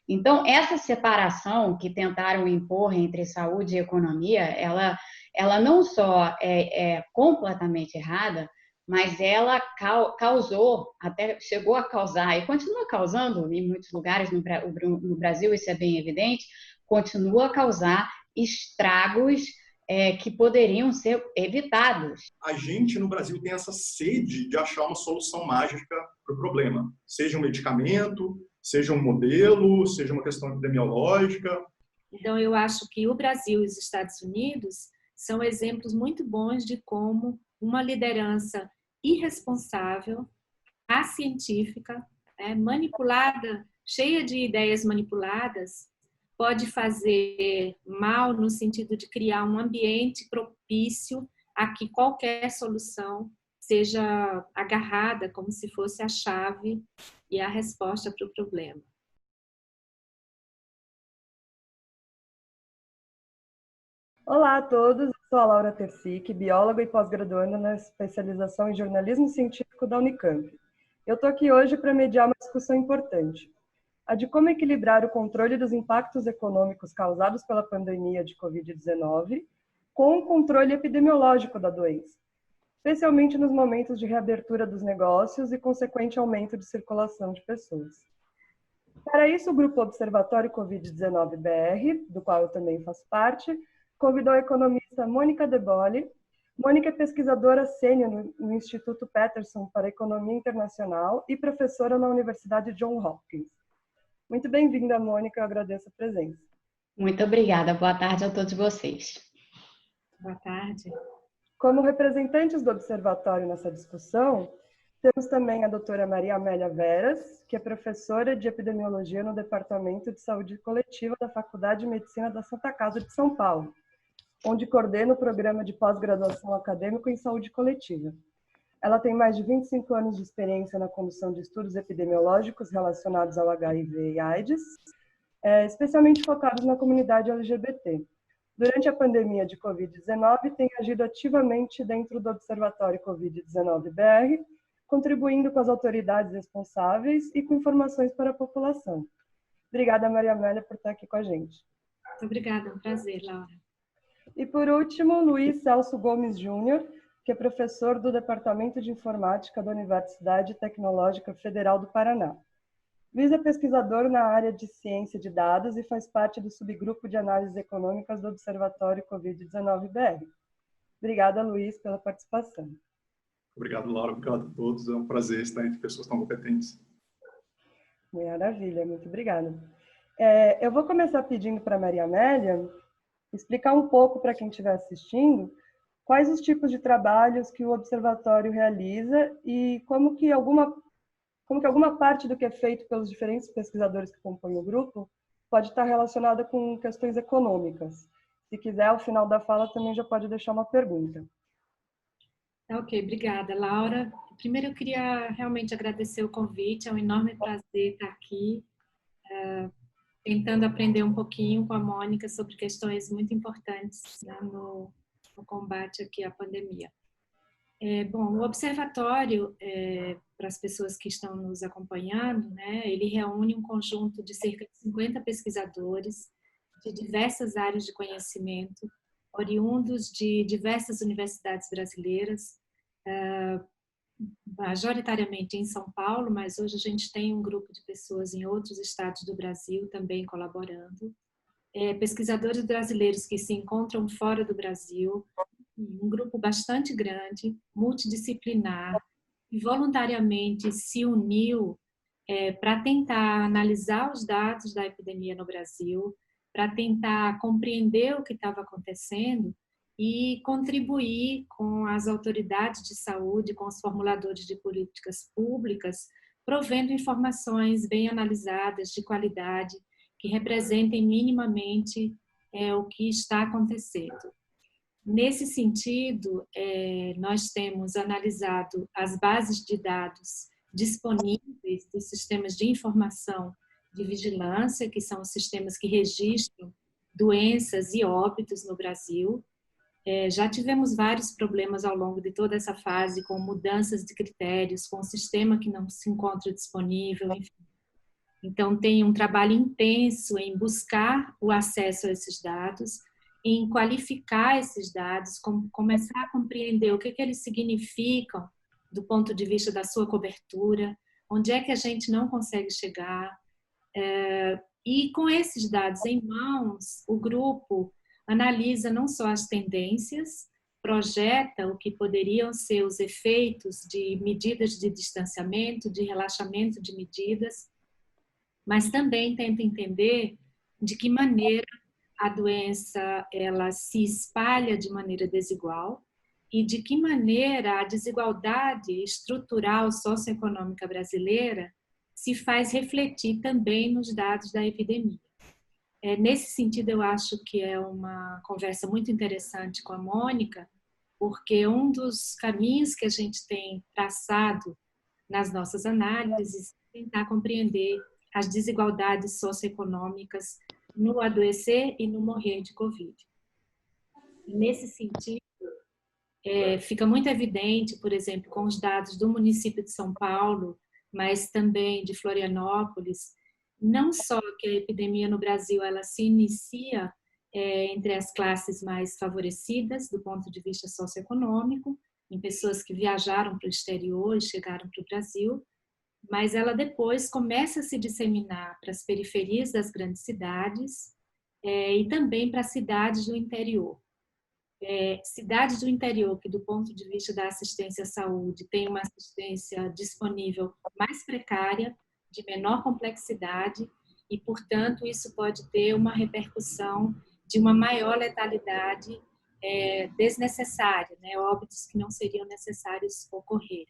Então, essa separação que tentaram impor entre saúde e economia, ela não só é completamente errada, mas ela causou, até chegou a causar, e continua causando em muitos lugares no Brasil, isso é bem evidente, continua a causar estragos que poderiam ser evitados. A gente no Brasil tem essa sede de achar uma solução mágica para o problema, seja um medicamento, seja um modelo, seja uma questão epidemiológica. Então, eu acho que o Brasil e os Estados Unidos são exemplos muito bons de como uma liderança irresponsável, acientífica, manipulada, cheia de ideias manipuladas, pode fazer mal no sentido de criar um ambiente propício a que qualquer solução seja agarrada como se fosse a chave e a resposta para o problema. Olá a todos, eu sou a Laura Tercic, bióloga e pós-graduanda na especialização em jornalismo científico da Unicamp. Eu estou aqui hoje para mediar uma discussão importante, a de como equilibrar o controle dos impactos econômicos causados pela pandemia de Covid-19 com o controle epidemiológico da doença, especialmente nos momentos de reabertura dos negócios e consequente aumento de circulação de pessoas. Para isso, o Grupo Observatório Covid-19-BR, do qual eu também faço parte, convidou a economista Mônica De Bolle. Mônica é pesquisadora sênior no Instituto Peterson para Economia Internacional e professora na Universidade Johns Hopkins. Muito bem-vinda, Mônica, eu agradeço a presença. Muito obrigada, boa tarde a todos vocês. Boa tarde. Como representantes do Observatório nessa discussão, temos também a doutora Maria Amélia Veras, que é professora de Epidemiologia no Departamento de Saúde Coletiva da Faculdade de Medicina da Santa Casa de São Paulo, onde coordena o programa de pós-graduação acadêmico em saúde coletiva. Ela tem mais de 25 anos de experiência na condução de estudos epidemiológicos relacionados ao HIV e AIDS, especialmente focados na comunidade LGBT. Durante a pandemia de Covid-19, tem agido ativamente dentro do Observatório Covid-19-BR, contribuindo com as autoridades responsáveis e com informações para a população. Obrigada, Maria Amélia, por estar aqui com a gente. Muito obrigada, é um prazer, Laura. E por último, Luiz Celso Gomes Júnior, que é professor do Departamento de Informática da Universidade Tecnológica Federal do Paraná. Luiz é pesquisador na área de ciência de dados e faz parte do subgrupo de análises econômicas do Observatório Covid-19-BR. Obrigada, Luiz, pela participação. Obrigado, Laura. Obrigado a todos. É um prazer estar entre pessoas tão competentes. Maravilha, muito obrigada. Eu vou começar pedindo para a Maria Amélia explicar um pouco para quem estiver assistindo quais os tipos de trabalhos que o Observatório realiza e como que alguma parte do que é feito pelos diferentes pesquisadores que compõem o grupo pode estar relacionada com questões econômicas. Se quiser, ao final da fala, também já pode deixar uma pergunta. Ok, obrigada, Laura. Primeiro, eu queria realmente agradecer o convite, é um enorme prazer estar aqui, tentando aprender um pouquinho com a Mônica sobre questões muito importantes, né, no combate aqui à pandemia. Bom, o observatório, para as pessoas que estão nos acompanhando, né, ele reúne um conjunto de cerca de 50 pesquisadores de diversas áreas de conhecimento, oriundos de diversas universidades brasileiras, majoritariamente em São Paulo, mas hoje a gente tem um grupo de pessoas em outros estados do Brasil também colaborando. Pesquisadores brasileiros que se encontram fora do Brasil, um grupo bastante grande, multidisciplinar, e voluntariamente se uniu para tentar analisar os dados da epidemia no Brasil, para tentar compreender o que estava acontecendo e contribuir com as autoridades de saúde, com os formuladores de políticas públicas, provendo informações bem analisadas, de qualidade, que representem minimamente o que está acontecendo. Nesse sentido, nós temos analisado as bases de dados disponíveis dos sistemas de informação de vigilância, que são os sistemas que registram doenças e óbitos no Brasil. Já tivemos vários problemas ao longo de toda essa fase, com mudanças de critérios, com o sistema que não se encontra disponível, enfim. Então, tem um trabalho intenso em buscar o acesso a esses dados, em qualificar esses dados, começar a compreender o que eles significam do ponto de vista da sua cobertura, onde é que a gente não consegue chegar. E com esses dados em mãos, o grupo analisa não só as tendências, projeta o que poderiam ser os efeitos de medidas de distanciamento, de relaxamento de medidas, mas também tenta entender de que maneira a doença ela se espalha de maneira desigual e de que maneira a desigualdade estrutural socioeconômica brasileira se faz refletir também nos dados da epidemia. Nesse sentido, eu acho que é uma conversa muito interessante com a Mônica, porque um dos caminhos que a gente tem traçado nas nossas análises é tentar compreender as desigualdades socioeconômicas no adoecer e no morrer de Covid. Nesse sentido, fica muito evidente, por exemplo, com os dados do município de São Paulo, mas também de Florianópolis, não só que a epidemia no Brasil ela se inicia entre as classes mais favorecidas do ponto de vista socioeconômico, em pessoas que viajaram para o exterior e chegaram para o Brasil, mas ela depois começa a se disseminar para as periferias das grandes cidades e também para as cidades do interior. Cidades do interior que, do ponto de vista da assistência à saúde, tem uma assistência disponível mais precária, de menor complexidade e, portanto, isso pode ter uma repercussão de uma maior letalidade desnecessária, né? Óbitos que não seriam necessários ocorrerem.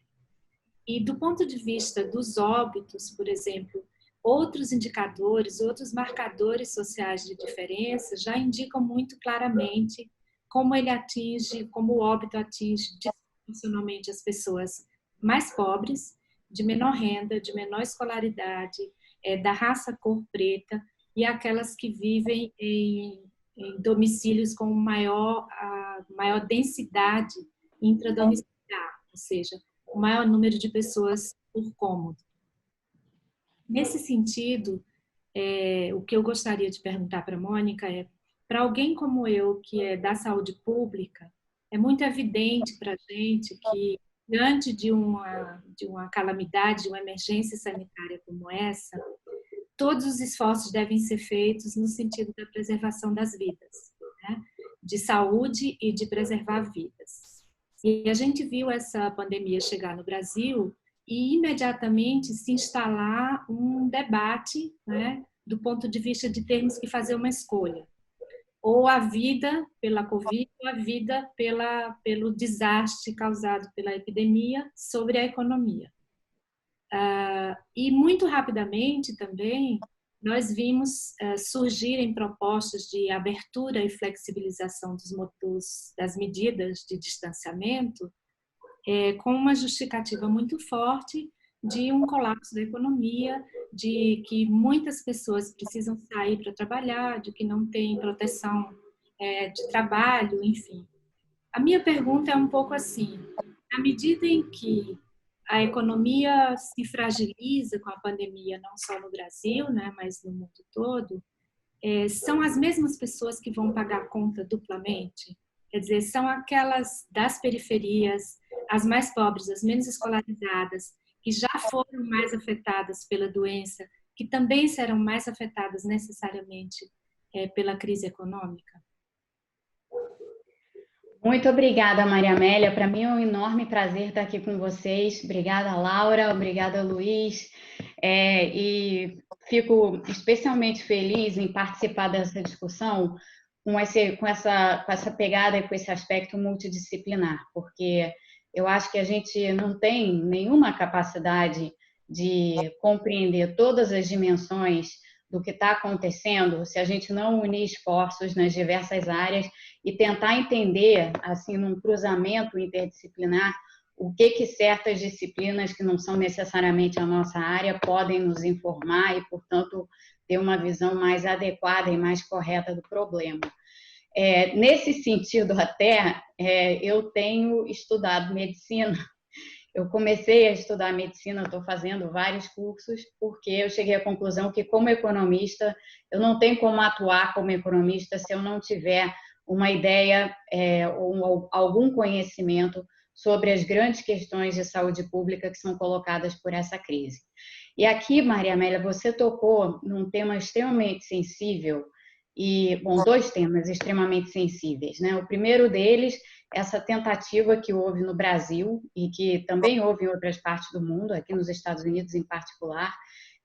E do ponto de vista dos óbitos, por exemplo, outros indicadores, outros marcadores sociais de diferença já indicam muito claramente como o óbito atinge disproporcionalmente as pessoas mais pobres, de menor renda, de menor escolaridade, da raça cor preta e aquelas que vivem em domicílios com maior densidade intradomiciliar, ou seja, o maior número de pessoas por cômodo. Nesse sentido, o que eu gostaria de perguntar para a Mônica é, para alguém como eu, que é da saúde pública, é muito evidente para a gente que, diante de uma calamidade, de uma emergência sanitária como essa, todos os esforços devem ser feitos no sentido da preservação das vidas, né? De saúde e de preservar vidas. E a gente viu essa pandemia chegar no Brasil e imediatamente se instalar um debate, né, do ponto de vista de termos que fazer uma escolha. Ou a vida pela Covid, ou a vida pelo desastre causado pela epidemia sobre a economia. E muito rapidamente também nós vimos surgirem propostas de abertura e flexibilização das medidas de distanciamento com uma justificativa muito forte de um colapso da economia, de que muitas pessoas precisam sair para trabalhar, de que não tem proteção de trabalho, enfim. A minha pergunta é um pouco assim, à medida em que a economia se fragiliza com a pandemia, não só no Brasil, né, mas no mundo todo, são as mesmas pessoas que vão pagar a conta duplamente? Quer dizer, são aquelas das periferias, as mais pobres, as menos escolarizadas, que já foram mais afetadas pela doença, que também serão mais afetadas necessariamente pela crise econômica? Muito obrigada, Maria Amélia. Para mim é um enorme prazer estar aqui com vocês. Obrigada, Laura. Obrigada, Luiz. E fico especialmente feliz em participar dessa discussão com essa pegada e com esse aspecto multidisciplinar, porque eu acho que a gente não tem nenhuma capacidade de compreender todas as dimensões do que está acontecendo se a gente não unir esforços nas diversas áreas e tentar entender, assim, num cruzamento interdisciplinar, o que certas disciplinas que não são necessariamente a nossa área podem nos informar e, portanto, ter uma visão mais adequada e mais correta do problema. Nesse sentido, até, eu tenho estudado medicina. eu comecei a estudar medicina, estou fazendo vários cursos, porque eu cheguei à conclusão que, como economista, eu não tenho como atuar como economista se eu não tiver uma ideia ou algum conhecimento sobre as grandes questões de saúde pública que são colocadas por essa crise. E aqui, Maria Amélia, você tocou num tema extremamente sensível, dois temas extremamente sensíveis, né? O primeiro deles, essa tentativa que houve no Brasil e que também houve em outras partes do mundo, aqui nos Estados Unidos em particular,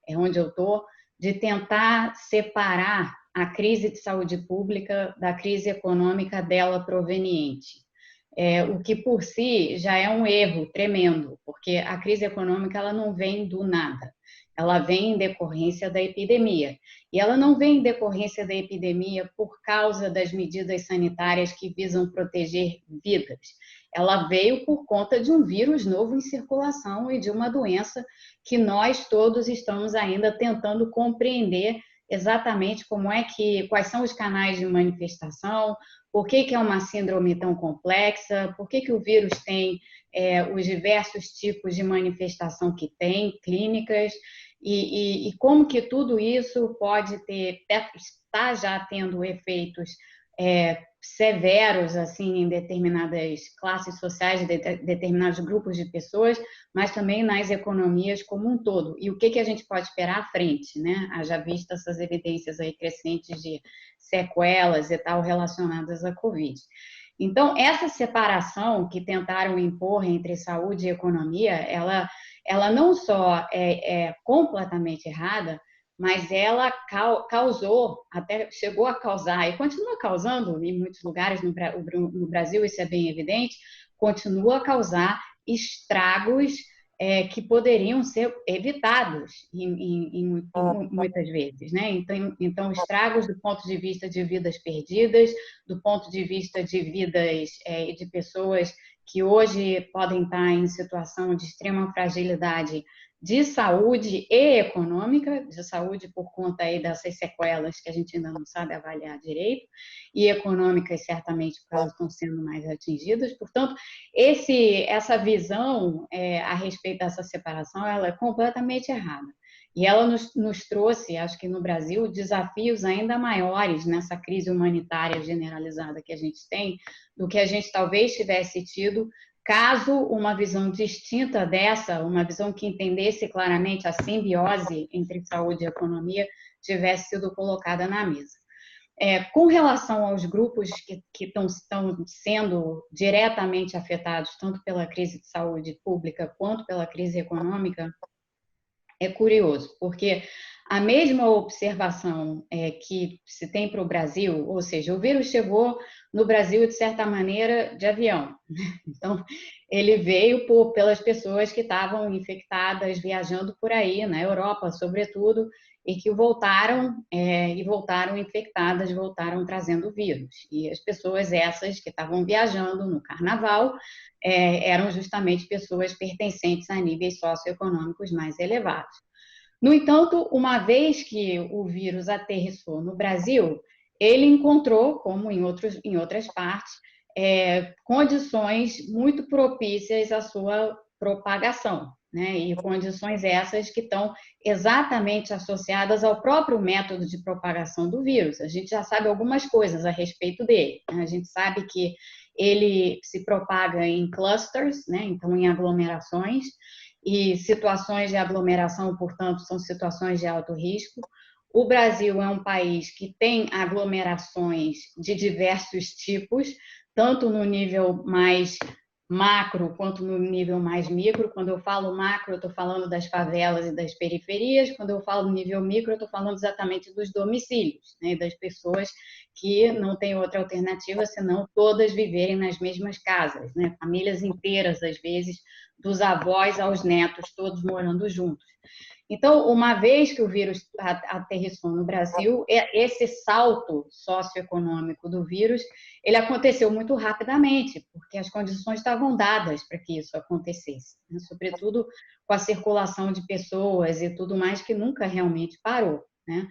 é onde eu estou, de tentar separar a crise de saúde pública da crise econômica dela proveniente. O que por si já é um erro tremendo, porque a crise econômica ela não vem do nada, ela vem em decorrência da epidemia. E ela não vem em decorrência da epidemia por causa das medidas sanitárias que visam proteger vidas. Ela veio por conta de um vírus novo em circulação e de uma doença que nós todos estamos ainda tentando compreender exatamente quais são os canais de manifestação, por que é uma síndrome tão complexa, por que o vírus tem os diversos tipos de manifestação que tem, clínicas, e como que tudo isso está já tendo efeitos severos assim em determinadas classes sociais, de determinados grupos de pessoas, mas também nas economias como um todo. E o que a gente pode esperar à frente, né? Haja vista essas evidências aí crescentes de sequelas e tal relacionadas à Covid. Então, essa separação que tentaram impor entre saúde e economia, ela não só é completamente errada, mas ela causou, até chegou a causar, e continua causando em muitos lugares no Brasil, isso é bem evidente, continua a causar estragos que poderiam ser evitados muitas vezes, né? Então, estragos do ponto de vista de vidas perdidas, do ponto de vista de vidas de pessoas que hoje podem estar em situação de extrema fragilidade de saúde e econômica, de saúde por conta aí dessas sequelas que a gente ainda não sabe avaliar direito, e econômicas certamente porque elas estão sendo mais atingidas. Portanto, essa visão a respeito dessa separação, ela é completamente errada. E ela nos trouxe, acho que no Brasil, desafios ainda maiores nessa crise humanitária generalizada que a gente tem, do que a gente talvez tivesse tido caso uma visão distinta dessa, uma visão que entendesse claramente a simbiose entre saúde e economia, tivesse sido colocada na mesa. Com relação aos grupos que estão sendo diretamente afetados, tanto pela crise de saúde pública quanto pela crise econômica, é curioso, porque a mesma observação que se tem para o Brasil, ou seja, o vírus chegou no Brasil, de certa maneira, de avião. Então, ele veio pelas pessoas que estavam infectadas, viajando por aí, na Europa, sobretudo, e que voltaram infectadas, voltaram trazendo o vírus. E as pessoas essas que estavam viajando no carnaval eram justamente pessoas pertencentes a níveis socioeconômicos mais elevados. No entanto, uma vez que o vírus aterrissou no Brasil, ele encontrou, como em outras partes, condições muito propícias à sua propagação, né? E condições essas que estão exatamente associadas ao próprio método de propagação do vírus. A gente já sabe algumas coisas a respeito dele, né? A gente sabe que ele se propaga em clusters, né? Então em aglomerações, e situações de aglomeração, portanto, são situações de alto risco. O Brasil é um país que tem aglomerações de diversos tipos, tanto no nível mais macro quanto no nível mais micro. Quando eu falo macro, eu estou falando das favelas e das periferias. Quando eu falo nível micro, eu estou falando exatamente dos domicílios, né, das pessoas que não têm outra alternativa senão todas viverem nas mesmas casas, né, famílias inteiras, às vezes, dos avós aos netos, todos morando juntos. Então, uma vez que o vírus aterrissou no Brasil, esse salto socioeconômico do vírus, ele aconteceu muito rapidamente, porque as condições estavam dadas para que isso acontecesse, né? Sobretudo com a circulação de pessoas e tudo mais, que nunca realmente parou, né?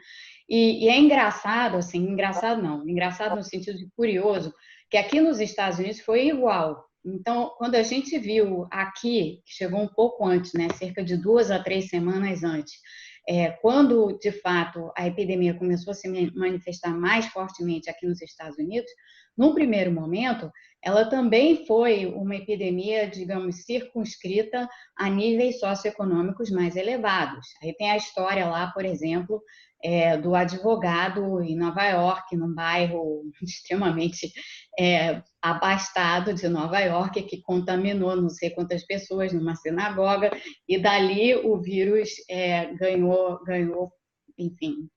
E é engraçado, assim, engraçado no sentido de curioso, que aqui nos Estados Unidos foi igual. Então, quando a gente viu aqui, que chegou um pouco antes, né, cerca de 2 a 3 semanas antes, quando, de fato, a epidemia começou a se manifestar mais fortemente aqui nos Estados Unidos, num primeiro momento, ela também foi uma epidemia, digamos, circunscrita a níveis socioeconômicos mais elevados. Aí tem a história lá, por exemplo, do advogado em Nova York, num bairro extremamente abastado de Nova York, que contaminou não sei quantas pessoas numa sinagoga, e dali o vírus ganhou, enfim,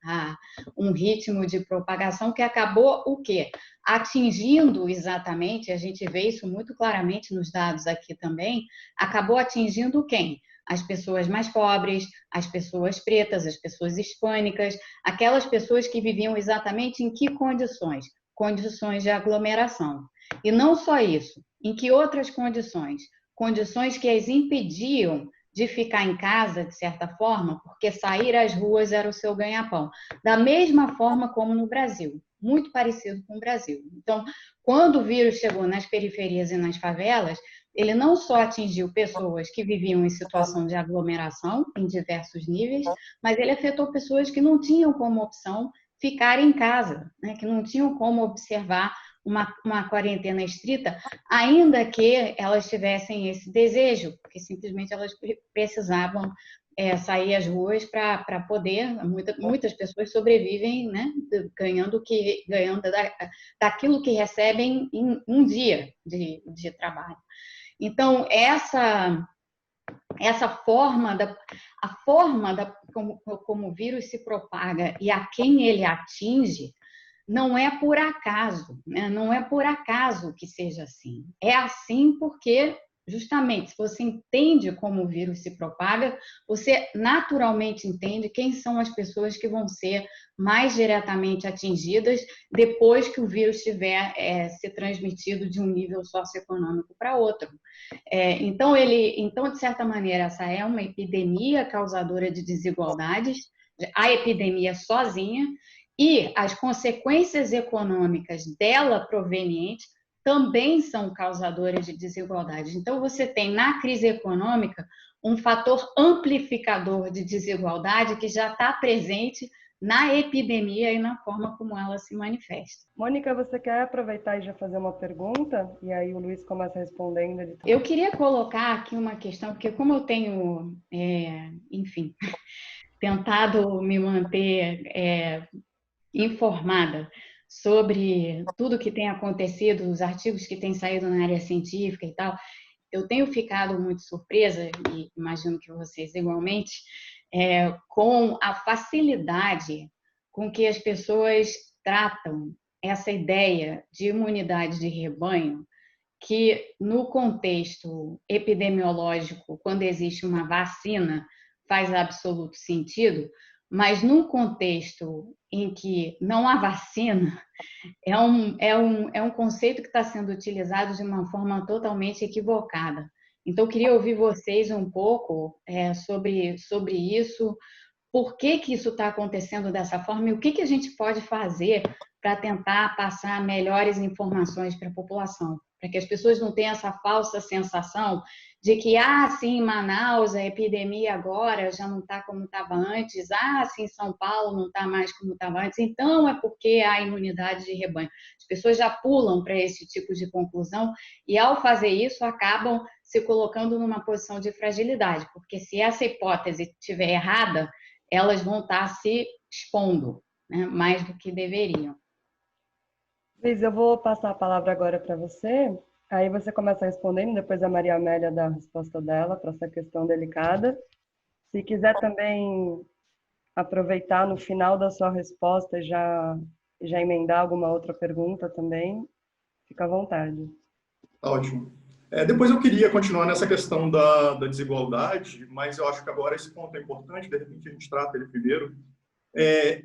um ritmo de propagação que acabou o quê? Atingindo exatamente, a gente vê isso muito claramente nos dados aqui também, acabou atingindo quem? As pessoas mais pobres, as pessoas pretas, as pessoas hispânicas, aquelas pessoas que viviam exatamente em que condições? Condições de aglomeração. E não só isso, em que outras condições? Condições que as impediam de ficar em casa, de certa forma, porque sair às ruas era o seu ganha-pão. Da mesma forma como no Brasil, muito parecido com o Brasil. Então, quando o vírus chegou nas periferias e nas favelas, ele não só atingiu pessoas que viviam em situação de aglomeração, em diversos níveis, mas ele afetou pessoas que não tinham como opção ficar em casa, né? Que não tinham como observar uma quarentena estrita, ainda que elas tivessem esse desejo, porque simplesmente elas precisavam sair às ruas para poder. Muitas pessoas sobrevivem, né, ganhando daquilo que recebem em um dia de trabalho. Então, essa forma como o vírus se propaga e a quem ele atinge não é por acaso, né? Não é por acaso que seja assim. É assim porque, justamente, se você entende como o vírus se propaga, você naturalmente entende quem são as pessoas que vão ser mais diretamente atingidas depois que o vírus tiver se transmitido de um nível socioeconômico para outro. Então, de certa maneira, essa é uma epidemia causadora de desigualdades, a epidemia sozinha, e as consequências econômicas dela provenientes também são causadoras de desigualdades. Então, você tem na crise econômica um fator amplificador de desigualdade que já está presente na epidemia e na forma como ela se manifesta. Mônica, você quer aproveitar e já fazer uma pergunta? E aí o Luiz começa respondendo. Eu queria colocar aqui uma questão, porque como eu tenho, enfim, tentado me manter informada sobre tudo que tem acontecido, os artigos que têm saído na área científica e tal, eu tenho ficado muito surpresa, e imagino que vocês igualmente, com a facilidade com que as pessoas tratam essa ideia de imunidade de rebanho, que no contexto epidemiológico, quando existe uma vacina, faz absoluto sentido, mas num contexto em que não há vacina, é um conceito que está sendo utilizado de uma forma totalmente equivocada. Então, eu queria ouvir vocês um pouco sobre isso, por que isso está acontecendo dessa forma e o que a gente pode fazer para tentar passar melhores informações para a população, para que as pessoas não tenham essa falsa sensação de que, sim, em Manaus a epidemia agora já não está como estava antes, sim, em São Paulo não está mais como estava antes, então é porque há imunidade de rebanho. As pessoas já pulam para esse tipo de conclusão e, ao fazer isso, acabam se colocando numa posição de fragilidade, porque se essa hipótese estiver errada, elas vão estar se expondo, né, mais do que deveriam. Luiz, eu vou passar a palavra agora para você, aí você começa respondendo, depois a Maria Amélia dá a resposta dela para essa questão delicada. Se quiser também aproveitar no final da sua resposta já emendar alguma outra pergunta também, fica à vontade. Ótimo. Depois eu queria continuar nessa questão da desigualdade, mas eu acho que agora esse ponto é importante, de repente a gente trata ele primeiro.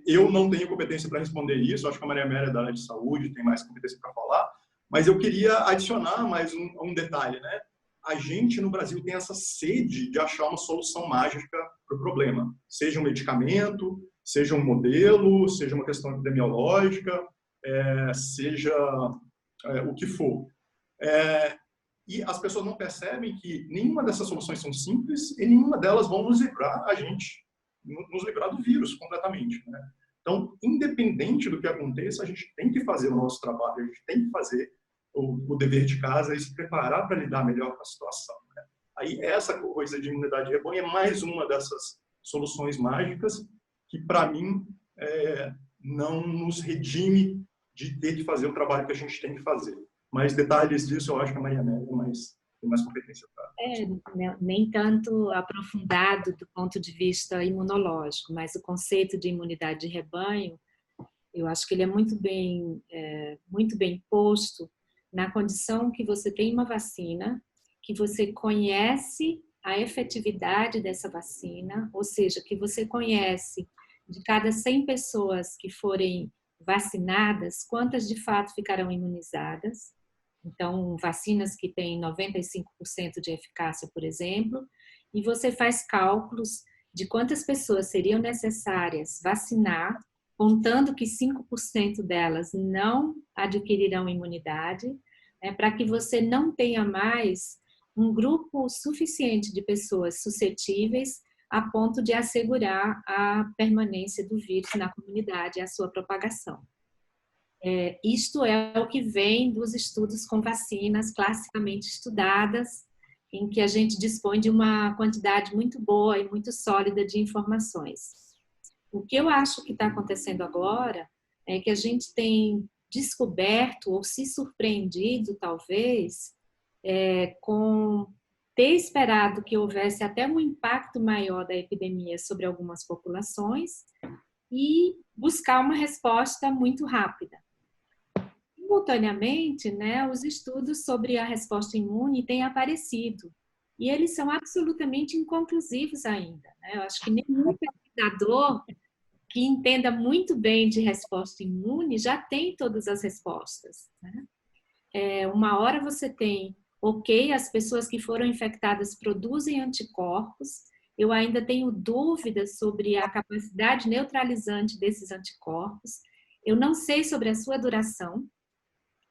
Eu não tenho competência para responder isso, acho que a Maria Amélia é da área de saúde tem mais competência para falar, mas eu queria adicionar mais um detalhe, né? A gente no Brasil tem essa sede de achar uma solução mágica para o problema, seja um medicamento, seja um modelo, seja uma questão epidemiológica, seja o que for. E as pessoas não percebem que nenhuma dessas soluções são simples e nenhuma delas vão nos livrar a gente, nos livrar do vírus completamente, né? Então, independente do que aconteça, a gente tem que fazer o nosso trabalho, a gente tem que fazer o dever de casa e se preparar para lidar melhor com a situação, né? Aí, essa coisa de imunidade de rebanho é mais uma dessas soluções mágicas que, para mim, não nos redime de ter que fazer o trabalho que a gente tem que fazer. Mas detalhes disso eu acho que a Maria Amélia tem mais competência para. Nem tanto aprofundado do ponto de vista imunológico, mas o conceito de imunidade de rebanho, eu acho que ele é muito bem posto na condição que você tem uma vacina, que você conhece a efetividade dessa vacina, ou seja, que você conhece de cada 100 pessoas que forem vacinadas, quantas de fato ficarão imunizadas. Então, vacinas que têm 95% de eficácia, por exemplo, e você faz cálculos de quantas pessoas seriam necessárias vacinar, contando que 5% delas não adquirirão imunidade, para que você não tenha mais um grupo suficiente de pessoas suscetíveis a ponto de assegurar a permanência do vírus na comunidade e a sua propagação. Isto é o que vem dos estudos com vacinas classicamente estudadas, em que a gente dispõe de uma quantidade muito boa e muito sólida de informações. O que eu acho que está acontecendo agora é que a gente tem descoberto ou se surpreendido, talvez, com ter esperado que houvesse até um impacto maior da epidemia sobre algumas populações e buscar uma resposta muito rápida. Simultaneamente, né, os estudos sobre a resposta imune têm aparecido e eles são absolutamente inconclusivos ainda, né? Eu acho que nenhum pesquisador que entenda muito bem de resposta imune já tem todas as respostas, né? Uma hora você tem, ok, as pessoas que foram infectadas produzem anticorpos, eu ainda tenho dúvidas sobre a capacidade neutralizante desses anticorpos, eu não sei sobre a sua duração,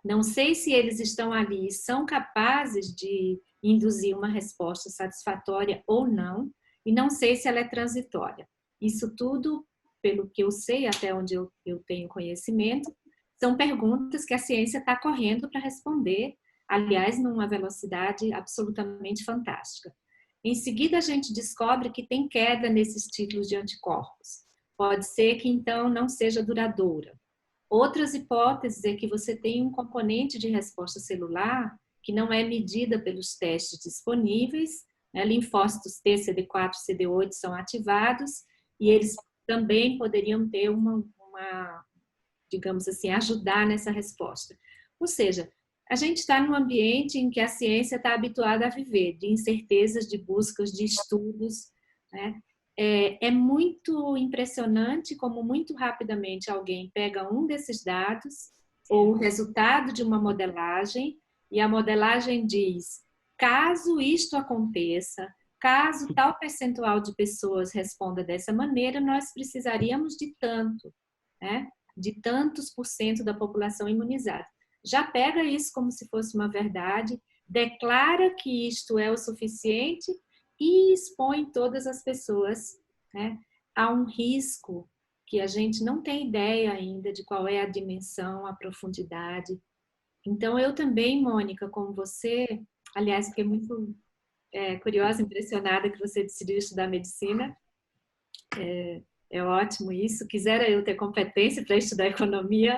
não sei se eles estão ali e são capazes de induzir uma resposta satisfatória ou não, e não sei se ela é transitória. Isso tudo, pelo que eu sei, até onde eu tenho conhecimento, são perguntas que a ciência está correndo para responder, aliás, numa velocidade absolutamente fantástica. Em seguida, a gente descobre que tem queda nesses títulos de anticorpos. Pode ser que, então, não seja duradoura. Outras hipóteses é que você tem um componente de resposta celular que não é medida pelos testes disponíveis, né? Linfócitos T, CD4, CD8 são ativados e eles também poderiam ter digamos assim, ajudar nessa resposta. Ou seja, a gente está num ambiente em que a ciência está habituada a viver, de incertezas, de buscas, de estudos, né? É muito impressionante como muito rapidamente alguém pega um desses dados ou o resultado de uma modelagem e a modelagem diz, caso isto aconteça, caso tal percentual de pessoas responda dessa maneira, nós precisaríamos de tanto, né? De tantos % da população imunizada. Já pega isso como se fosse uma verdade, declara que isto é o suficiente e expõe todas as pessoas, né, a um risco que a gente não tem ideia ainda de qual é a dimensão, a profundidade. Então, eu também, Mônica, como você, aliás, fiquei muito curiosa, impressionada que você decidiu estudar medicina. É ótimo isso. Quisera eu ter competência para estudar economia.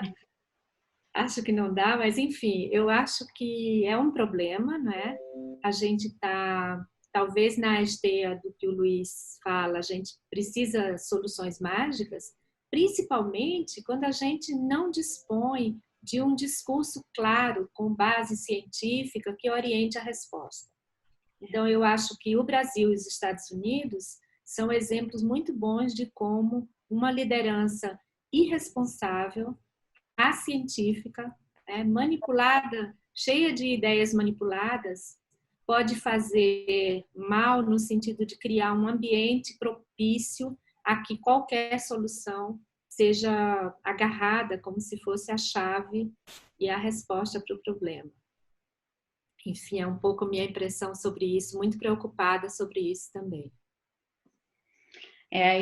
Acho que não dá, mas enfim, eu acho que é um problema, não é? A gente está, talvez na esteia do que o Luiz fala, a gente precisa de soluções mágicas, principalmente quando a gente não dispõe de um discurso claro, com base científica, que oriente a resposta. Então, eu acho que o Brasil e os Estados Unidos são exemplos muito bons de como uma liderança irresponsável, acientífica, manipulada, cheia de ideias manipuladas, pode fazer mal no sentido de criar um ambiente propício a que qualquer solução seja agarrada como se fosse a chave e a resposta para o problema. Enfim, é um pouco a minha impressão sobre isso, muito preocupada sobre isso também.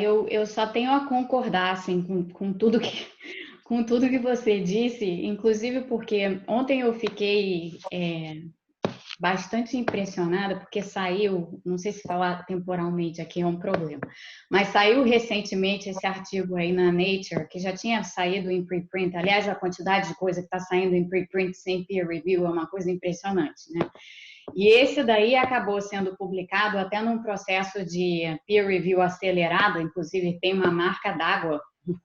Eu só tenho a concordar assim, com tudo com tudo que você disse, inclusive porque ontem eu fiquei bastante impressionada, porque saiu, não sei se falar temporalmente aqui é um problema, mas saiu recentemente esse artigo aí na Nature, que já tinha saído em preprint. Aliás, a quantidade de coisa que está saindo em preprint sem peer review é uma coisa impressionante, né? E esse daí acabou sendo publicado até num processo de peer review acelerado, inclusive tem uma marca d'água no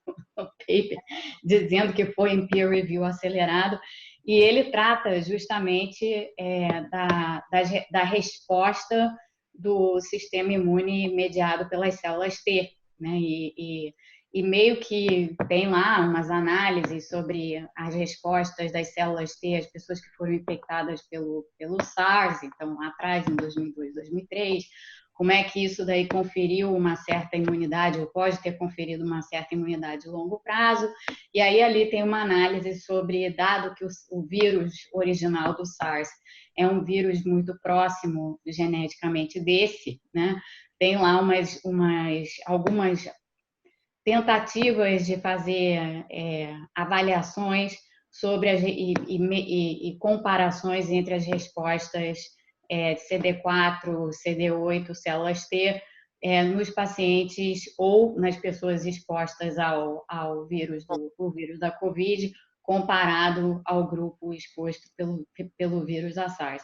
paper dizendo que foi em peer review acelerado, e ele trata justamente da resposta do sistema imune mediado pelas células T, né? E meio que tem lá umas análises sobre as respostas das células T, as pessoas que foram infectadas pelo SARS, então lá atrás, em 2002, 2003, como é que isso daí conferiu uma certa imunidade, ou pode ter conferido uma certa imunidade a longo prazo, e aí ali tem uma análise sobre, dado que o vírus original do SARS é um vírus muito próximo geneticamente desse, né? Tem lá algumas tentativas de fazer avaliações sobre e comparações entre as respostas CD4, CD8, células T, nos pacientes ou nas pessoas expostas ao vírus da Covid, comparado ao grupo exposto pelo vírus da SARS.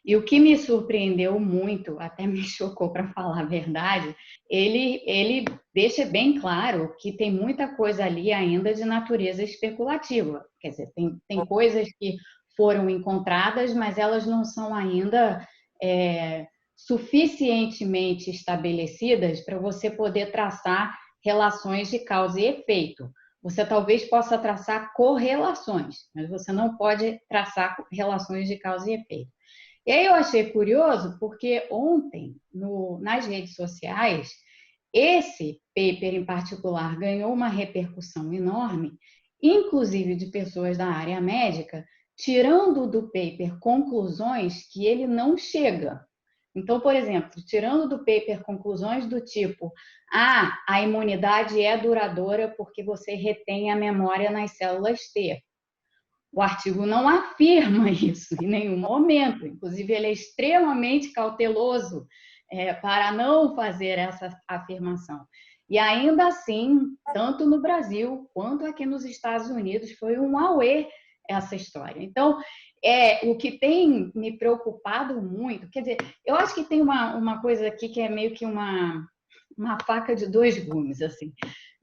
E o que me surpreendeu muito, até me chocou para falar a verdade, ele deixa bem claro que tem muita coisa ali ainda de natureza especulativa. Quer dizer, tem coisas que foram encontradas, mas elas não são ainda suficientemente estabelecidas para você poder traçar relações de causa e efeito. Você talvez possa traçar correlações, mas você não pode traçar relações de causa e efeito. E aí eu achei curioso, porque ontem, nas redes sociais, esse paper em particular ganhou uma repercussão enorme, inclusive de pessoas da área médica, tirando do paper conclusões que ele não chega. Então, por exemplo, tirando do paper conclusões do tipo: a imunidade é duradoura porque você retém a memória nas células T. O artigo não afirma isso em nenhum momento, inclusive ele é extremamente cauteloso para não fazer essa afirmação. E ainda assim, tanto no Brasil quanto aqui nos Estados Unidos, foi um auê essa história. Então, o que tem me preocupado muito, quer dizer, eu acho que tem uma coisa aqui que é meio que uma faca de dois gumes, assim.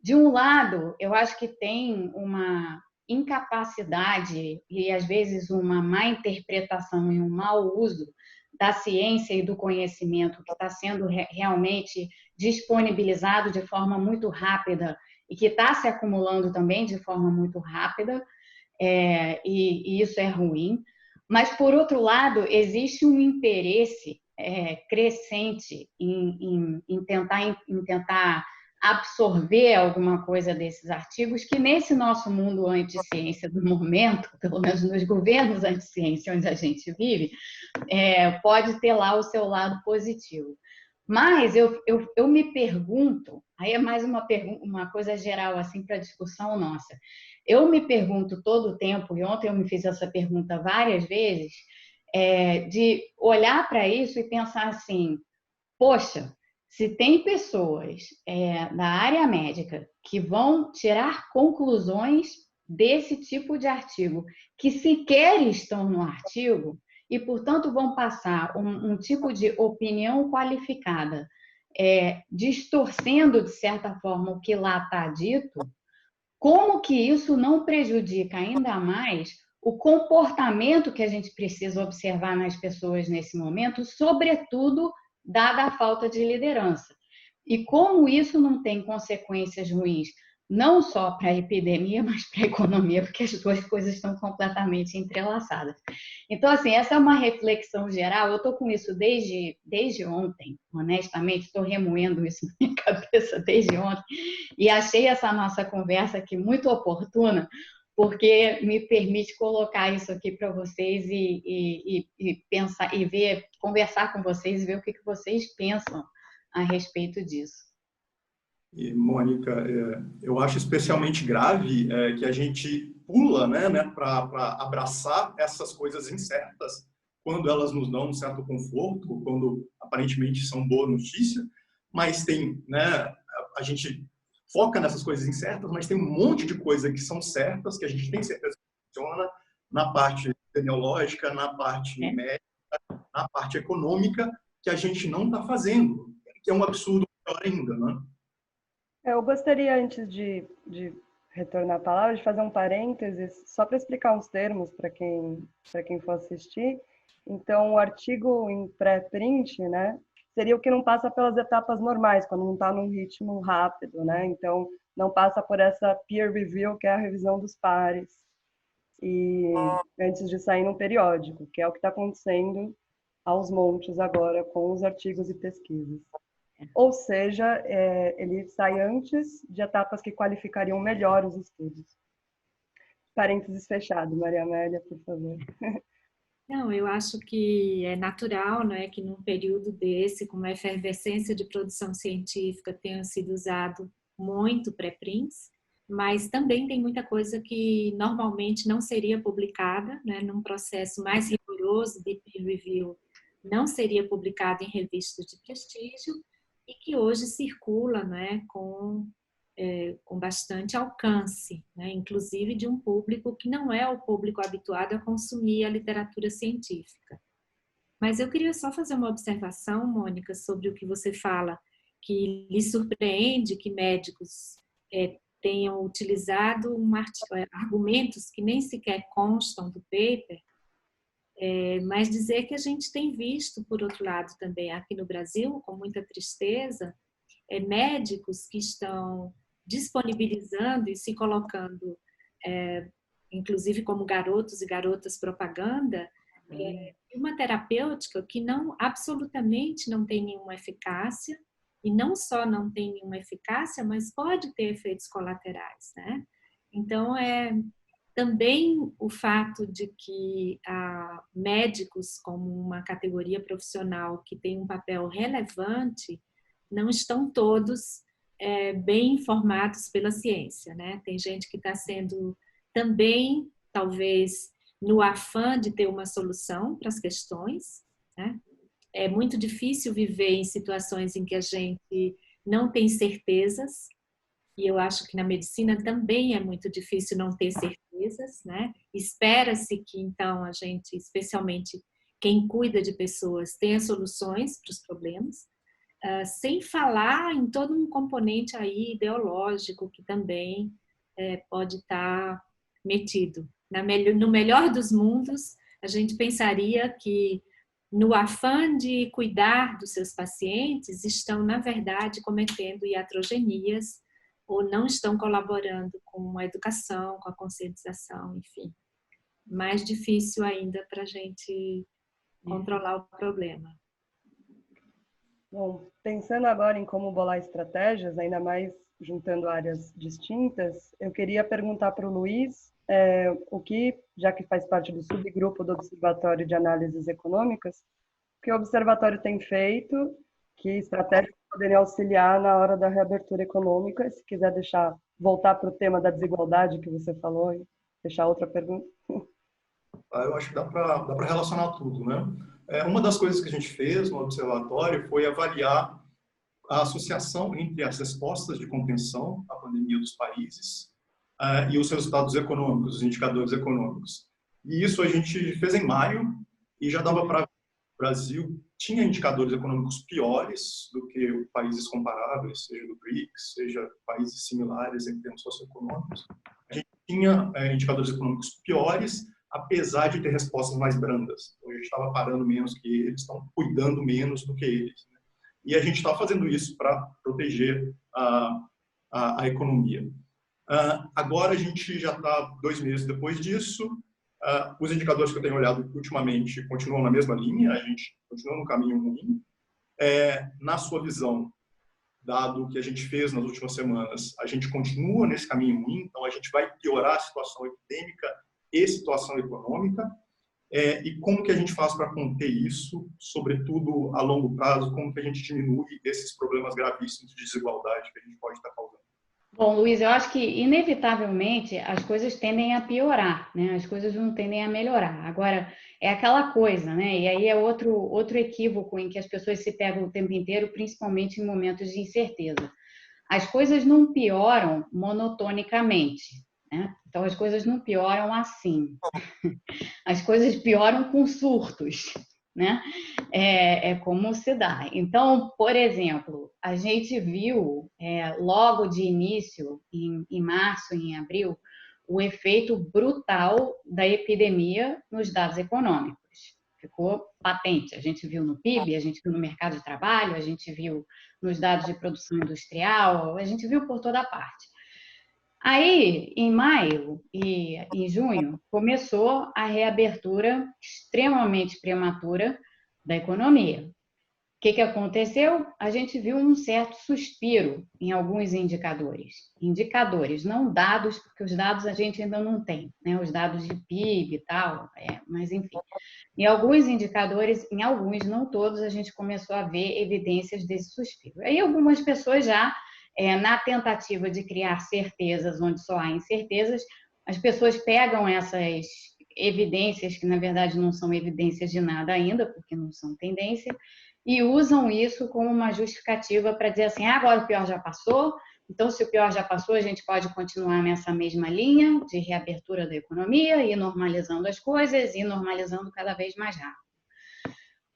De um lado, eu acho que tem uma incapacidade e, às vezes, uma má interpretação e um mau uso da ciência e do conhecimento que está sendo realmente disponibilizado de forma muito rápida e que está se acumulando também de forma muito rápida, e isso é ruim. Mas, por outro lado, existe um interesse crescente em tentar absorver alguma coisa desses artigos, que nesse nosso mundo anti-ciência do momento, pelo menos nos governos anti-ciência onde a gente vive, pode ter lá o seu lado positivo. Mas eu me pergunto, aí é mais uma coisa geral assim para a discussão nossa, eu me pergunto todo o tempo, e ontem eu me fiz essa pergunta várias vezes, de olhar para isso e pensar assim: poxa, se tem pessoas da área médica que vão tirar conclusões desse tipo de artigo, que sequer estão no artigo, e, portanto, vão passar um tipo de opinião qualificada, distorcendo, de certa forma, o que lá está dito, como que isso não prejudica ainda mais o comportamento que a gente precisa observar nas pessoas nesse momento, sobretudo dada a falta de liderança. E como isso não tem consequências ruins, não só para a epidemia, mas para a economia, porque as duas coisas estão completamente entrelaçadas. Então, assim, essa é uma reflexão geral. Eu estou com isso desde ontem, honestamente, estou remoendo isso na minha cabeça desde ontem, e achei essa nossa conversa aqui muito oportuna, porque me permite colocar isso aqui para vocês e pensar e ver, conversar com vocês e ver o que vocês pensam a respeito disso. E, Mônica, eu acho especialmente grave que a gente pula, né, para abraçar essas coisas incertas quando elas nos dão um certo conforto, quando aparentemente são boa notícia, mas tem, né, a gente foca nessas coisas incertas, mas tem um monte de coisa que são certas, que a gente tem certeza que funciona na parte epidemiológica, na parte médica, na parte econômica, que a gente não está fazendo, que é um absurdo maior ainda, né? Eu gostaria, antes de retornar a palavra, de fazer um parênteses, só para explicar uns termos para quem for assistir. Então, o artigo em pré-print, né, seria o que não passa pelas etapas normais, quando não está num ritmo rápido, né? Então, não passa por essa peer review, que é a revisão dos pares, e antes de sair num periódico, que é o que está acontecendo aos montes agora com os artigos e pesquisas. Ou seja, ele sai antes de etapas que qualificariam melhor os estudos. Parênteses fechado, Maria Amélia, por favor. Não, eu acho que é natural, né, que num período desse, com uma efervescência de produção científica, tenha sido usado muito pré-prints, mas também tem muita coisa que normalmente não seria publicada, né, num processo mais rigoroso de peer review, não seria publicada em revistas de prestígio e que hoje circula, né, com bastante alcance, né? Inclusive de um público que não é o público habituado a consumir a literatura científica. Mas eu queria só fazer uma observação, Mônica, sobre o que você fala, que lhe surpreende que médicos tenham utilizado argumentos que nem sequer constam do paper, mas dizer que a gente tem visto, por outro lado, também aqui no Brasil, com muita tristeza, médicos que estão disponibilizando e se colocando, inclusive como garotos e garotas propaganda, uma terapêutica que absolutamente não tem nenhuma eficácia, e não só não tem nenhuma eficácia, mas pode ter efeitos colaterais, né? Então, também o fato de que médicos, como uma categoria profissional que tem um papel relevante, não estão todos bem informados pela ciência, né? Tem gente que está sendo também, talvez, no afã de ter uma solução para as questões, né? É muito difícil viver em situações em que a gente não tem certezas, e eu acho que na medicina também é muito difícil não ter certezas, né? Espera-se que, então, a gente, especialmente quem cuida de pessoas, tenha soluções para os problemas, sem falar em todo um componente aí ideológico que também pode estar metido. No melhor dos mundos, a gente pensaria que no afã de cuidar dos seus pacientes, estão, na verdade, cometendo iatrogenias ou não estão colaborando com a educação, com a conscientização, enfim. Mais difícil ainda para a gente controlar o problema. Bom, pensando agora em como bolar estratégias, ainda mais juntando áreas distintas, eu queria perguntar para o Luiz o que, já que faz parte do subgrupo do Observatório de Análises Econômicas, o que o Observatório tem feito, que estratégias poderiam auxiliar na hora da reabertura econômica. Se quiser voltar para o tema da desigualdade que você falou e deixar outra pergunta. Eu acho que dá para relacionar tudo, né? Uma das coisas que a gente fez no observatório foi avaliar a associação entre as respostas de contenção à pandemia dos países e os resultados econômicos, os indicadores econômicos. E isso a gente fez em maio e já dava para o Brasil tinha indicadores econômicos piores do que países comparáveis, seja do BRICS, seja países similares em termos socioeconômicos. A gente tinha indicadores econômicos piores, apesar de ter respostas mais brandas. Então, a gente estava parando menos que eles, estão cuidando menos do que eles. Né? E a gente está fazendo isso para proteger a economia. Agora a gente já está 2 meses depois disso. Os indicadores que eu tenho olhado ultimamente continuam na mesma linha, a gente continua no caminho ruim. Na sua visão, dado o que a gente fez nas últimas semanas, a gente continua nesse caminho ruim, então a gente vai piorar a situação epidêmica e situação econômica, e como que a gente faz para conter isso, sobretudo a longo prazo, como que a gente diminui esses problemas gravíssimos de desigualdade que a gente pode estar causando? Bom, Luiz, eu acho que, inevitavelmente, as coisas tendem a piorar, né? As coisas não tendem a melhorar. Agora, é aquela coisa, né? E aí é outro equívoco em que as pessoas se pegam o tempo inteiro, principalmente em momentos de incerteza. As coisas não pioram monotonicamente, né? Então, as coisas não pioram assim. As coisas pioram com surtos, né? É como se dá. Então, por exemplo, a gente viu logo de início, em março, em abril, o efeito brutal da epidemia nos dados econômicos. Ficou patente. A gente viu no PIB, a gente viu no mercado de trabalho, a gente viu nos dados de produção industrial, a gente viu por toda parte. Aí, em maio e em junho, começou a reabertura extremamente prematura da economia. O que aconteceu? A gente viu um certo suspiro em alguns indicadores. Indicadores, não dados, porque os dados a gente ainda não tem, né? Os dados de PIB e tal, mas enfim. Em alguns indicadores, em alguns, não todos, a gente começou a ver evidências desse suspiro. Aí algumas pessoas já, na tentativa de criar certezas onde só há incertezas, as pessoas pegam essas evidências, que na verdade não são evidências de nada ainda, porque não são tendência, e usam isso como uma justificativa para dizer assim, agora o pior já passou, então se o pior já passou, a gente pode continuar nessa mesma linha de reabertura da economia, e normalizando as coisas, e normalizando cada vez mais rápido.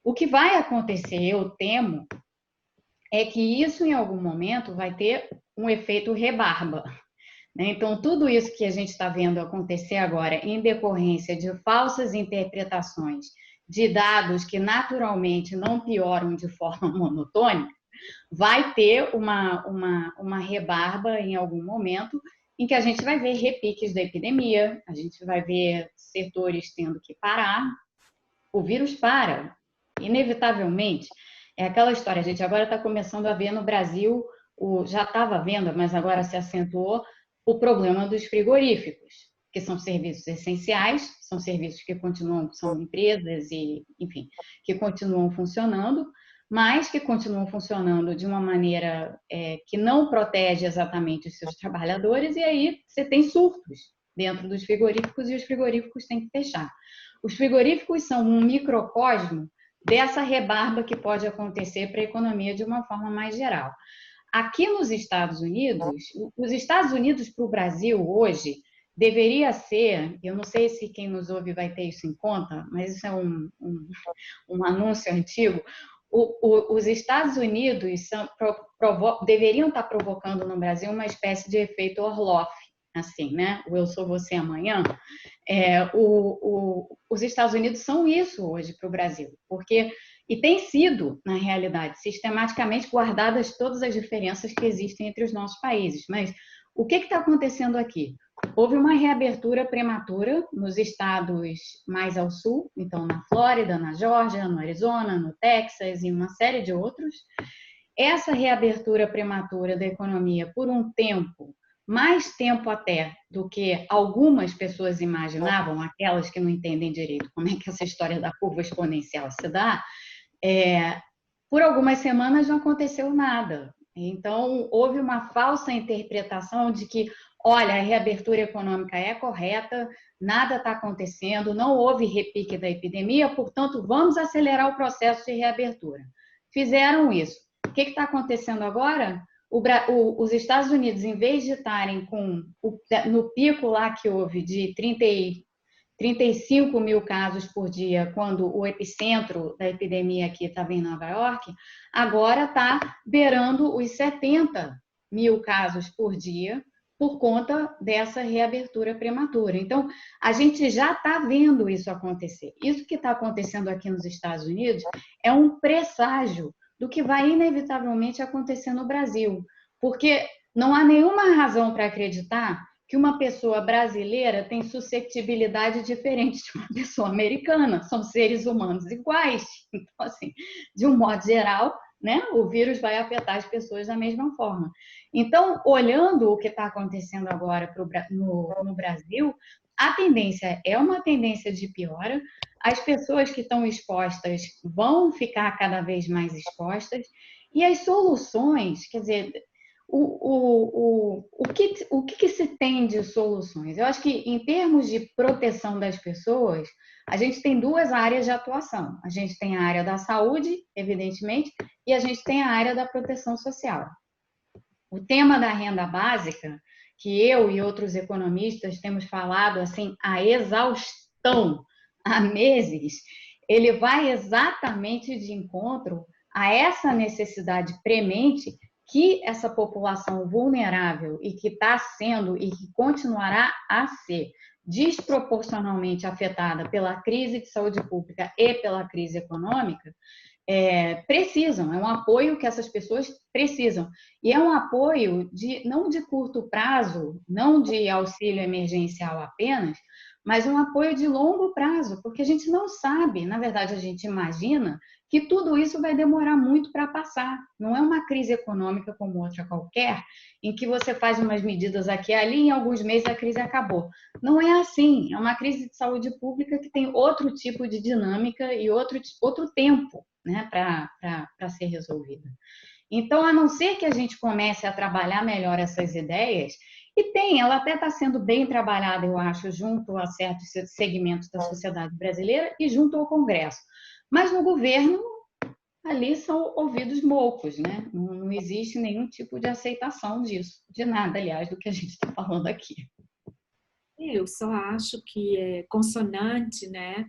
O que vai acontecer, eu temo, é que isso em algum momento vai ter um efeito rebarba. Então, tudo isso que a gente está vendo acontecer agora em decorrência de falsas interpretações de dados que naturalmente não pioram de forma monotônica, vai ter uma rebarba em algum momento em que a gente vai ver repiques da epidemia, a gente vai ver setores tendo que parar. O vírus para, inevitavelmente. É aquela história, a gente agora está começando a ver no Brasil, já estava vendo, mas agora se acentuou, o problema dos frigoríficos, que são serviços essenciais, são serviços que continuam, são empresas e, enfim, que continuam funcionando, mas que continuam funcionando de uma maneira que não protege exatamente os seus trabalhadores, e aí você tem surtos dentro dos frigoríficos e os frigoríficos têm que fechar. Os frigoríficos são um microcosmo dessa rebarba que pode acontecer para a economia de uma forma mais geral. Aqui nos Estados Unidos, os Estados Unidos para o Brasil hoje deveria ser, eu não sei se quem nos ouve vai ter isso em conta, mas isso é um anúncio antigo, os Estados Unidos deveriam estar provocando no Brasil uma espécie de efeito Orloff, assim, né? O eu sou você amanhã. Os Estados Unidos são isso hoje para o Brasil, e tem sido, na realidade, sistematicamente guardadas todas as diferenças que existem entre os nossos países. Mas o que está acontecendo aqui? Houve uma reabertura prematura nos estados mais ao sul, então na Flórida, na Geórgia, no Arizona, no Texas e uma série de outros. Essa reabertura prematura da economia por um tempo, mais tempo até do que algumas pessoas imaginavam, aquelas que não entendem direito como é que essa história da curva exponencial se dá, por algumas semanas não aconteceu nada. Então, houve uma falsa interpretação de que, olha, a reabertura econômica é correta, nada está acontecendo, não houve repique da epidemia, portanto, vamos acelerar o processo de reabertura. Fizeram isso. O que está acontecendo agora? Os Estados Unidos, em vez de estarem no pico lá que houve de 35 mil casos por dia, quando o epicentro da epidemia aqui estava em Nova York, agora está beirando os 70 mil casos por dia por conta dessa reabertura prematura. Então, a gente já está vendo isso acontecer. Isso que está acontecendo aqui nos Estados Unidos é um presságio do que vai inevitavelmente acontecer no Brasil, porque não há nenhuma razão para acreditar que uma pessoa brasileira tem suscetibilidade diferente de uma pessoa americana. São seres humanos iguais. Então, assim, de um modo geral, né, o vírus vai afetar as pessoas da mesma forma. Então, olhando o que está acontecendo agora no Brasil, a tendência é uma tendência de piora. As pessoas que estão expostas vão ficar cada vez mais expostas. E as soluções, quer dizer, o que se tem de soluções? Eu acho que, em termos de proteção das pessoas, a gente tem duas áreas de atuação. A gente tem a área da saúde, evidentemente, e a gente tem a área da proteção social. O tema da renda básica, que eu e outros economistas temos falado assim a exaustão há meses, ele vai exatamente de encontro a essa necessidade premente que essa população vulnerável e que está sendo e que continuará a ser desproporcionalmente afetada pela crise de saúde pública e pela crise econômica, precisam, é um apoio que essas pessoas precisam. E é um apoio não de curto prazo, não de auxílio emergencial apenas, mas um apoio de longo prazo, porque a gente não sabe, na verdade a gente imagina que tudo isso vai demorar muito para passar. Não é uma crise econômica como outra qualquer, em que você faz umas medidas aqui e ali e em alguns meses a crise acabou. Não é assim, é uma crise de saúde pública que tem outro tipo de dinâmica e outro tempo, né, para ser resolvida. Então, a não ser que a gente comece a trabalhar melhor essas ideias, ela até está sendo bem trabalhada, eu acho, junto a certos segmentos da sociedade brasileira e junto ao Congresso. Mas no governo, ali são ouvidos moucos, né? Não existe nenhum tipo de aceitação disso, de nada, aliás, do que a gente está falando aqui. Eu só acho que é consonante, né?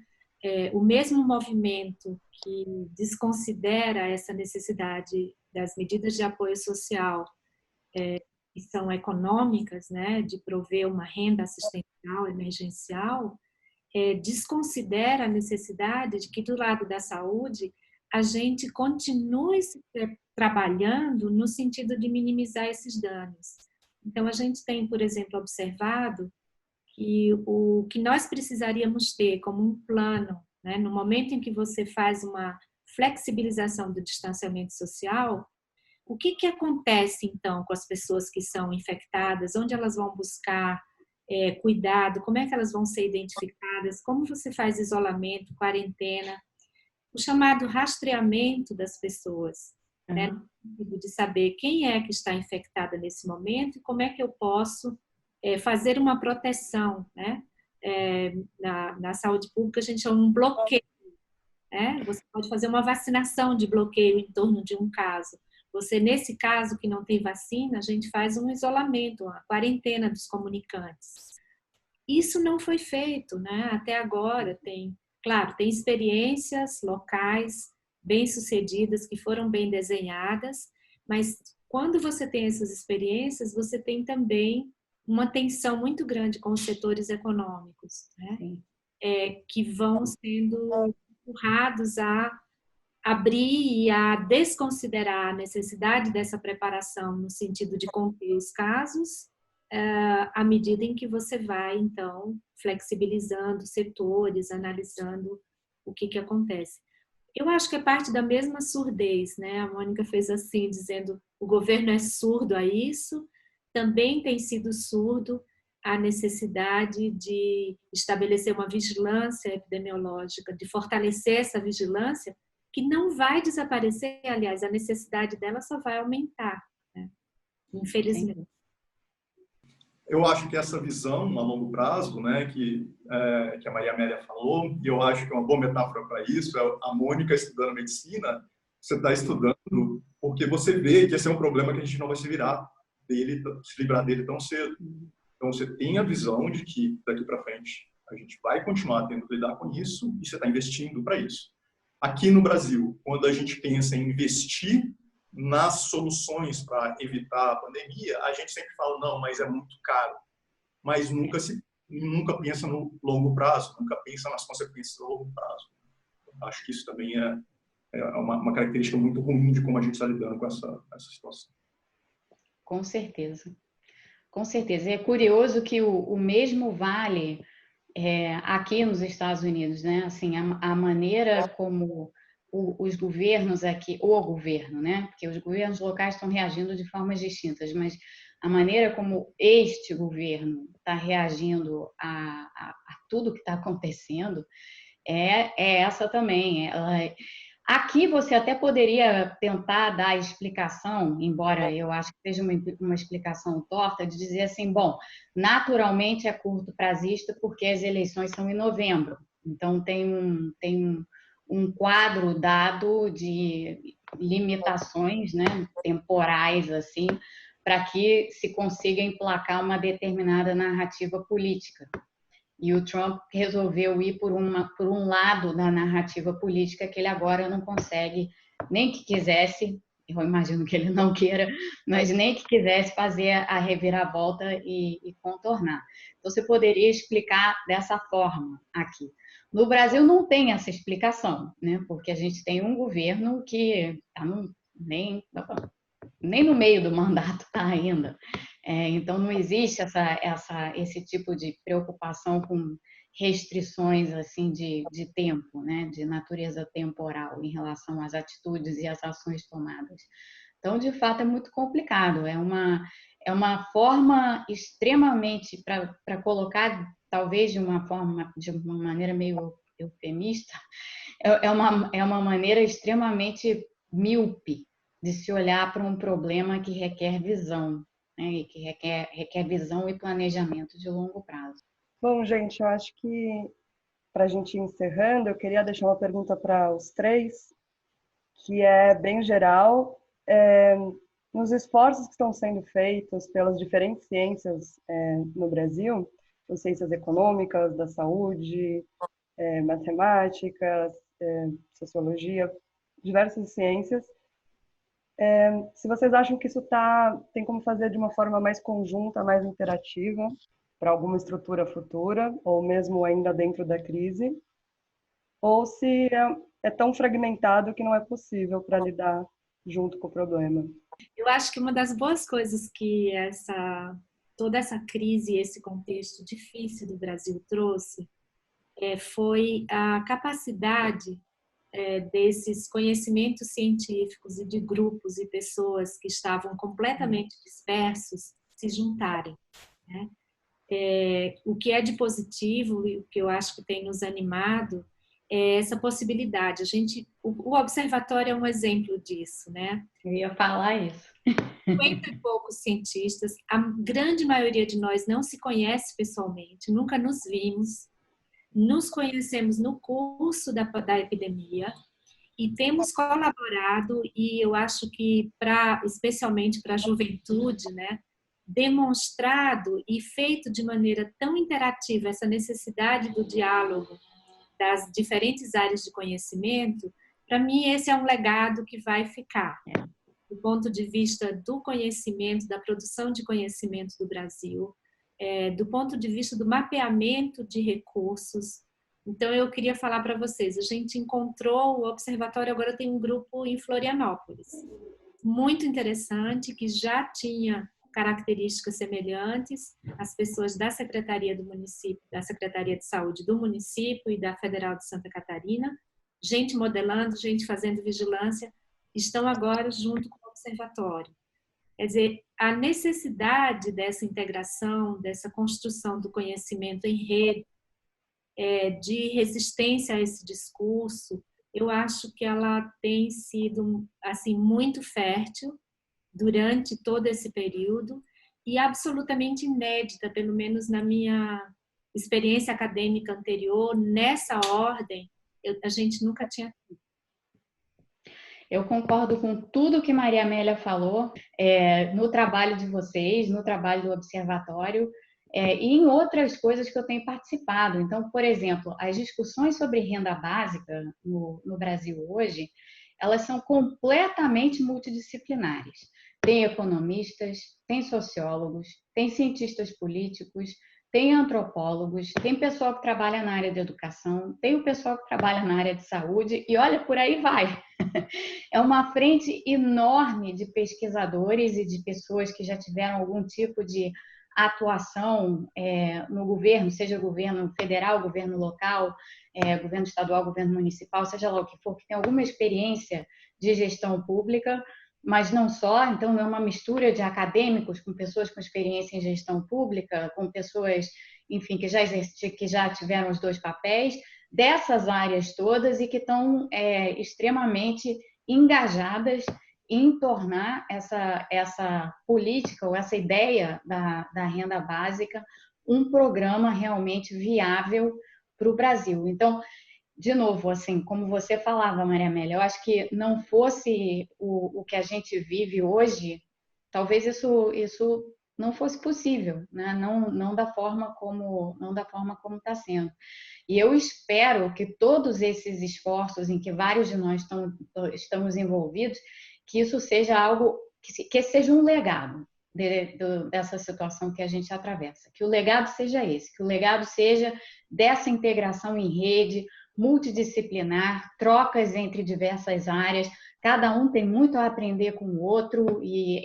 O mesmo movimento que desconsidera essa necessidade das medidas de apoio social que são econômicas, né, de prover uma renda assistencial emergencial, desconsidera a necessidade de que do lado da saúde a gente continue trabalhando no sentido de minimizar esses danos. Então, a gente tem, por exemplo, observado que o que nós precisaríamos ter como um plano, né, no momento em que você faz uma flexibilização do distanciamento social, o que acontece então com as pessoas que são infectadas, onde elas vão buscar cuidado, como é que elas vão ser identificadas, como você faz isolamento, quarentena, o chamado rastreamento das pessoas, né, de saber quem é que está infectada nesse momento e como é que eu posso fazer uma proteção, né? Na saúde pública a gente chama um bloqueio, né? Você pode fazer uma vacinação de bloqueio em torno de um caso. Você, nesse caso que não tem vacina, a gente faz um isolamento, uma quarentena dos comunicantes. Isso não foi feito, né? Até agora claro, tem experiências locais bem-sucedidas que foram bem desenhadas, mas quando você tem essas experiências, você tem também uma tensão muito grande com os setores econômicos, né? Que vão sendo empurrados a abrir e a desconsiderar a necessidade dessa preparação no sentido de conter os casos, à medida em que você vai, então, flexibilizando setores, analisando o que acontece. Eu acho que é parte da mesma surdez, né? A Mônica fez assim, dizendo o governo é surdo a isso, também tem sido surdo à necessidade de estabelecer uma vigilância epidemiológica, de fortalecer essa vigilância, que não vai desaparecer, aliás, a necessidade dela só vai aumentar, né? Infelizmente. Sim. Eu acho que essa visão a longo prazo, né, que a Maria Amélia falou, e eu acho que é uma boa metáfora para isso, é a Mônica estudando medicina, você está estudando porque você vê que esse é um problema que a gente não vai se livrar dele tão cedo. Então, você tem a visão de que daqui para frente a gente vai continuar tendo que lidar com isso e você está investindo para isso. Aqui no Brasil, quando a gente pensa em investir nas soluções para evitar a pandemia, a gente sempre fala, não, mas é muito caro. Mas nunca pensa no longo prazo, nunca pensa nas consequências do longo prazo. Acho que isso também é uma característica muito ruim de como a gente está lidando com essa situação. Com certeza. Com certeza. É curioso que o mesmo vale aqui nos Estados Unidos, né? Assim, a maneira como os governos aqui, o governo, né? Porque os governos locais estão reagindo de formas distintas, mas a maneira como este governo está reagindo a tudo que está acontecendo é essa também. Aqui você até poderia tentar dar a explicação, embora eu acho que seja uma explicação torta, de dizer assim, bom, naturalmente é curto prazista porque as eleições são em novembro. Então, tem um quadro dado de limitações, né, temporais, assim, para que se consiga emplacar uma determinada narrativa política. E o Trump resolveu ir por um lado da narrativa política que ele agora não consegue, nem que quisesse, eu imagino que ele não queira, mas nem que quisesse fazer a reviravolta e contornar. Então, você poderia explicar dessa forma aqui. No Brasil não tem essa explicação, né? Porque a gente tem um governo que está nem no meio do mandato está ainda. Então, não existe esse tipo de preocupação com restrições assim de tempo, né? De natureza temporal em relação às atitudes e às ações tomadas. Então, de fato, é muito complicado. É uma forma extremamente, para colocar, talvez de uma maneira meio eufemista, é uma maneira extremamente míope de se olhar para um problema que requer visão, né? E que requer visão e planejamento de longo prazo. Bom, gente, eu acho que para a gente ir encerrando, eu queria deixar uma pergunta para os três, que é bem geral. Nos esforços que estão sendo feitos pelas diferentes ciências no Brasil, as ciências econômicas, da saúde, matemáticas, sociologia, diversas ciências, se vocês acham que isso tem como fazer de uma forma mais conjunta, mais interativa, para alguma estrutura futura, ou mesmo ainda dentro da crise, ou se é tão fragmentado que não é possível para lidar junto com o problema. Eu acho que uma das boas coisas que toda essa crise, esse contexto difícil do Brasil trouxe, foi a capacidade desses conhecimentos científicos e de grupos e pessoas que estavam completamente dispersos se juntarem, né? O que é de positivo e o que eu acho que tem nos animado é essa possibilidade. O observatório é um exemplo disso, né? Eu ia falar isso. 50 e poucos cientistas, a grande maioria de nós não se conhece pessoalmente, nunca nos vimos, nos conhecemos no curso da epidemia e temos colaborado, e eu acho que especialmente para a juventude, né, demonstrado e feito de maneira tão interativa essa necessidade do diálogo das diferentes áreas de conhecimento. Para mim, esse é um legado que vai ficar, do ponto de vista do conhecimento, da produção de conhecimento do Brasil, do ponto de vista do mapeamento de recursos. Então, eu queria falar para vocês, a gente encontrou o observatório, agora tem um grupo em Florianópolis, muito interessante, que já tinha características semelhantes, as pessoas da Secretaria do Município, da Secretaria de Saúde do município e da Federal de Santa Catarina, gente modelando, gente fazendo vigilância, estão agora junto com o observatório. Quer dizer, a necessidade dessa integração, dessa construção do conhecimento em rede, de resistência a esse discurso, eu acho que ela tem sido assim muito fértil durante todo esse período e absolutamente inédita, pelo menos na minha experiência acadêmica anterior, nessa ordem, a gente nunca tinha tido. Eu concordo com tudo que Maria Amélia falou no trabalho de vocês, no trabalho do observatório e em outras coisas que eu tenho participado. Então, por exemplo, as discussões sobre renda básica no Brasil hoje, elas são completamente multidisciplinares. Tem economistas, tem sociólogos, tem cientistas políticos, tem antropólogos, tem pessoal que trabalha na área de educação, tem o pessoal que trabalha na área de saúde e olha, por aí vai. É uma frente enorme de pesquisadores e de pessoas que já tiveram algum tipo de atuação no governo, seja governo federal, governo local, governo estadual, governo municipal, seja lá o que for, que tem alguma experiência de gestão pública, mas não só. Então, é uma mistura de acadêmicos com pessoas com experiência em gestão pública, com pessoas, enfim, que já tiveram os dois papéis, dessas áreas todas e que estão extremamente engajadas em tornar essa política ou essa ideia da renda básica um programa realmente viável para o Brasil. Então, de novo, assim, como você falava, Maria Amélia, eu acho que não fosse o que a gente vive hoje, talvez isso não fosse possível, né? Não da forma como está sendo. E eu espero que todos esses esforços em que vários de nós estamos envolvidos, que isso seja algo, que seja um legado dessa situação que a gente atravessa. Que o legado seja esse, que o legado seja dessa integração em rede, multidisciplinar, trocas entre diversas áreas, cada um tem muito a aprender com o outro e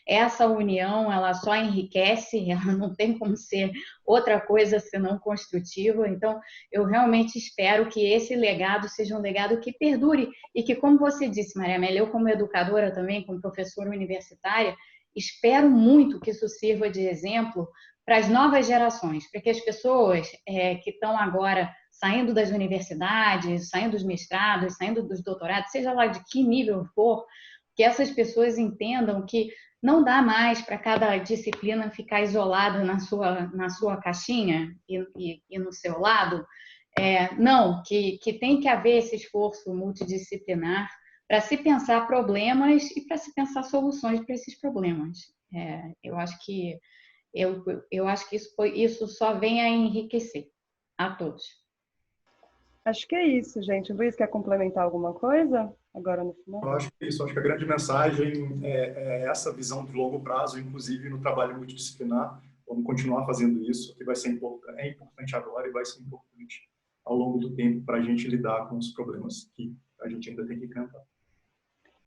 essa união, ela só enriquece, ela não tem como ser outra coisa senão construtiva. Então, eu realmente espero que esse legado seja um legado que perdure e que, como você disse, Maria Amélia, eu como educadora também, como professora universitária, espero muito que isso sirva de exemplo para as novas gerações, para que as pessoas que estão agora saindo das universidades, saindo dos mestrados, saindo dos doutorados, seja lá de que nível for, que essas pessoas entendam que não dá mais para cada disciplina ficar isolada na sua caixinha e no seu lado. Não, que tem que haver esse esforço multidisciplinar para se pensar problemas e para se pensar soluções para esses problemas. Eu acho que isso só vem a enriquecer a todos. Acho que é isso, gente. O Luiz quer complementar alguma coisa agora no final? Eu acho que é isso. Acho que a grande mensagem é essa visão de longo prazo, inclusive no trabalho multidisciplinar. Vamos continuar fazendo isso, que vai ser importante agora e vai ser importante ao longo do tempo para a gente lidar com os problemas que a gente ainda tem que enfrentar.